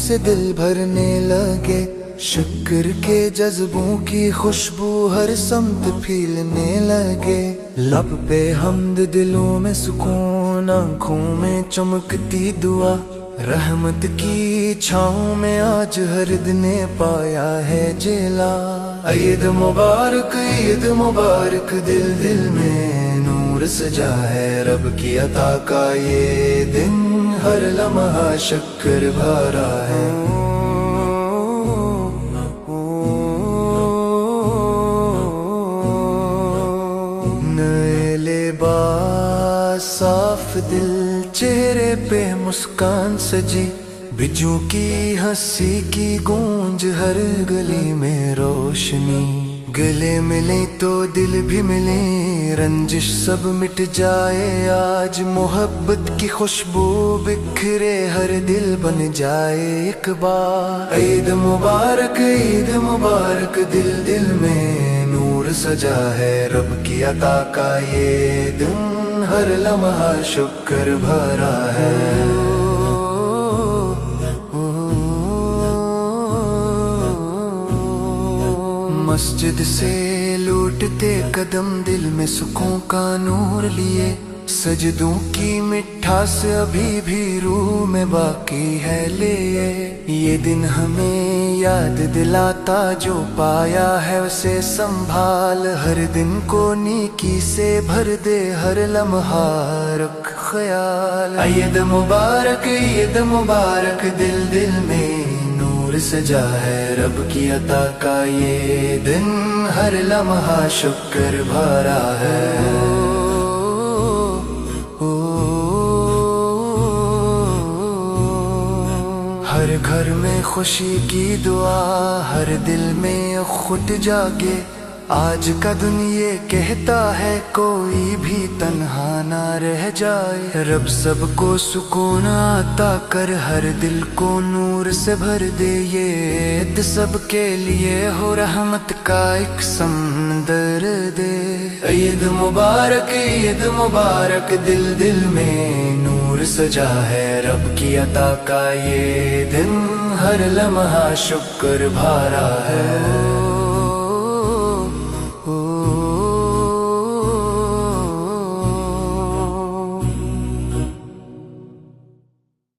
से दिल भरने लगे, शुक्र के जज्बों की खुशबू हर समत फैलने लगे। लब पे हमद, दिलों में सुकून, आंखों में चमकती दुआ, रहमत की छाँव में आज हर दिन ने पाया है जिला। ईद मुबारक, ईद मुबारक, दिल दिल में नूर सजा है, रब की अता का ये दिन, हर लम्हा शक्र भरा है। नए लिबास, साफ दिल, चेहरे पे मुस्कान सजी, बिजू की हंसी की गूंज, हर गली में रोशनी। गले मिले तो दिल भी मिले, रंजिश सब मिट जाए आज, मोहब्बत की खुशबू बिखरे, हर दिल बन जाए एक बार। ईद मुबारक, ईद मुबारक, दिल दिल में नूर सजा है, रब की अता का ये दिन, हर लम्हा शुक्र भरा है। मस्जिद से लौटते कदम, दिल में सुकून का नूर लिए, सजदों की मिठास अभी भी रूह में बाकी है लिए। ये दिन हमें याद दिलाता, जो पाया है उसे संभाल, हर दिन को नेकी से भर दे, हर लम्हा रख ख्याल। ईद मुबारक, ईद मुबारक, दिल दिल में नूर सजा है, रब की अता का ये दिन, हर लम्हा शुक्र भरा है। हर घर में खुशी की दुआ, हर दिल में खुद जागे, आज का दुनिया कहता है कोई भी तन्हा ना रह जाए। रब सबको सुकून आता कर, हर दिल को नूर से भर दे, ये ईद सबके लिए हो रहमत का एक समंदर दे। ईद मुबारक, ईद मुबारक, दिल दिल में नूर सजा है, रब की अता का ये दिन, हर लम्हा शुक्र भरा है।